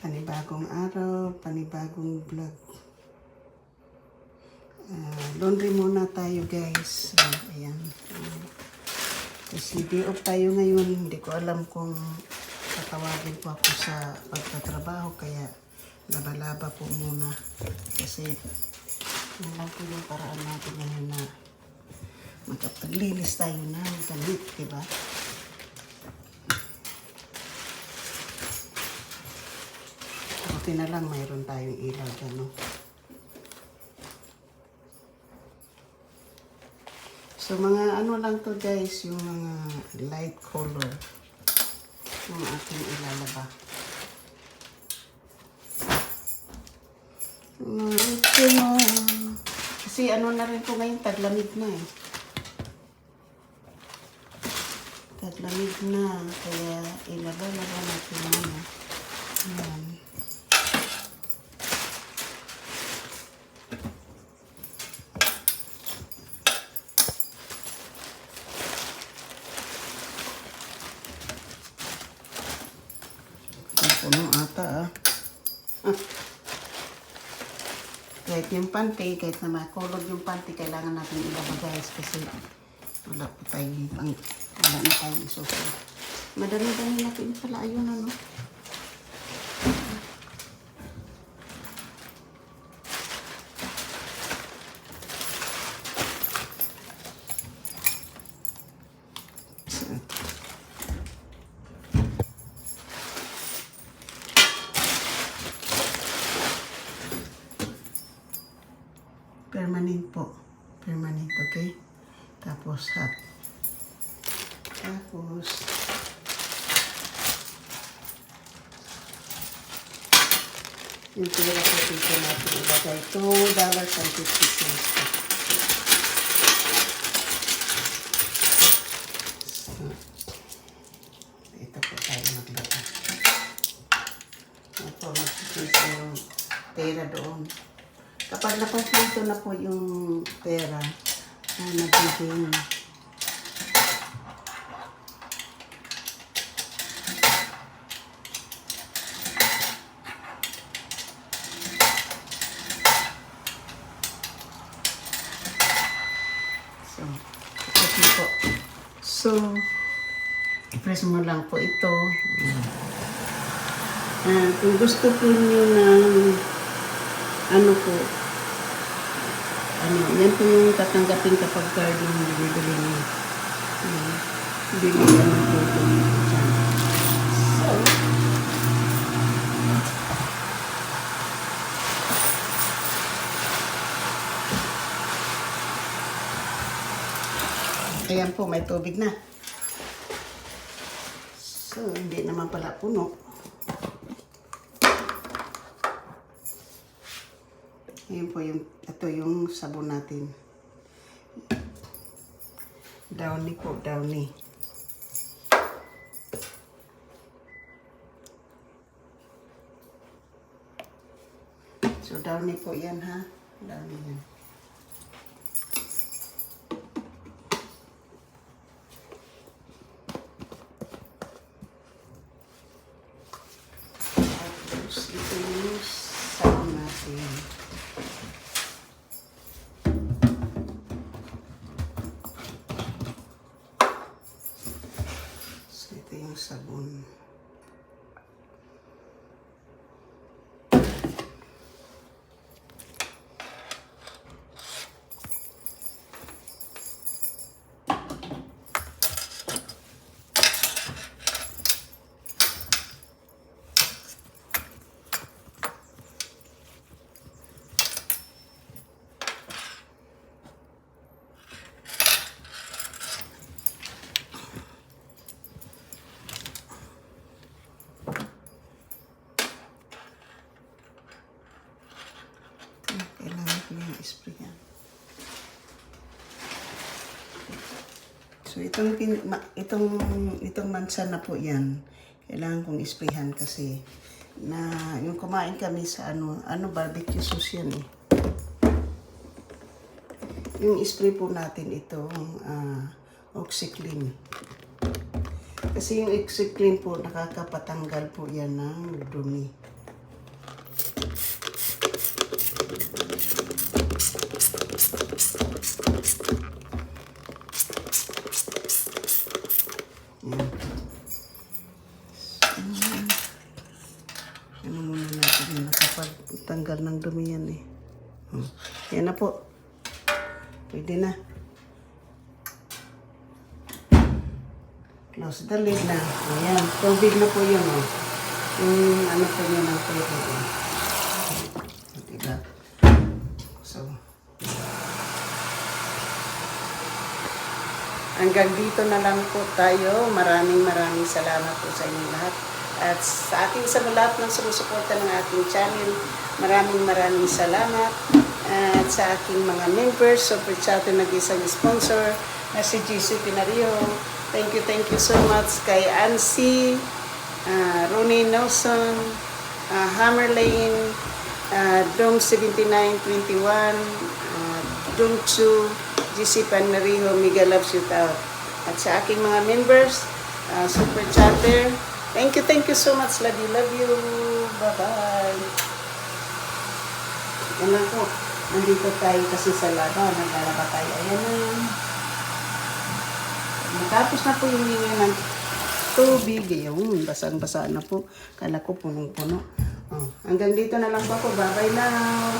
Panibagong araw, panibagong vlog. Laundry muna tayo guys. Ayan. Kasi day off tayo ngayon. Hindi ko alam kung tatawagin po ako sa pagtatrabaho. Kaya laba-laba po muna. Kasi yun lang po yung paraan natin ngayon na magkapaglinis tayo ng damit. Diba? Buti na lang mayroon tayong ilaw dyan, no? So, mga ano lang to guys, yung mga light color yung ating ilalaba. Kasi ano na rin po ngayon, taglamig na eh. Taglamig na, kaya ilaba-laba natin muna. Ayan. Puno ata Kahit yung panty, kahit na makulog yung panty, kailangan natin ilaba guys kasi wala na tayong isusunod. Madami-dami natin pala, ayun ano. Permanent po. Permanent, okay? Tapos hot. Tapos yung pera po dito natin ilagay. $2.50. So, ito po tayo maglagay. Ito, mag-sisa yung pera doon. Kapag napasito na po yung pera, nagiging So, i-press mo lang po ito. Kung gusto po nyo ng ano po, yan po yung tatanggapin kapag card yung bibili niyo. Bili ano po ito. So, ayan po, may tubig na. So, hindi naman pala puno. Ayan po ito yung sabon natin. Downy po, Downy. So, Downy po yan ha. Downy yan. Tapos, ito yung sabon natin. Sabon. Spray yan. So itong mansa na po yan. Kailangan kong isprayhan kasi na yung kumain kami sa barbecue sauce yan eh. Yung spray po natin itong OxiClean. Kasi yung OxiClean po nakakapatanggal po yan ng dumi. Ano muna natin yun, nakapagtanggal ng dumi yan eh. Yan na po. Pwede na. Close the lid na. Ayan, tubig na po yun oh. Yung ano po yun ang pwede oh. Diba? So, hanggang dito na lang po tayo. Maraming salamat po sa inyong lahat. At sa ating sa lahat ng sumusuporta ng ating channel, maraming salamat. At sa aking mga members, super chatter nag-isang sponsor na si GC Pinariho. Thank you so much kay Ansi, Ronnie Nelson, Hammer Lane, Dom 7921, Dom 2, GC Pinariho, mega love shoot out. At sa aking mga members, super chatter, thank you so much. Love you. Bye-bye. Yan lang po. Nandito tayo kasi sa laba. Naglalaba tayo. Ayan na. Matapos na po yung hinga ng tubig. Yung basang-basa na po. Kala ko punong-puno. Hanggang dito na lang po ako. Bye-bye now.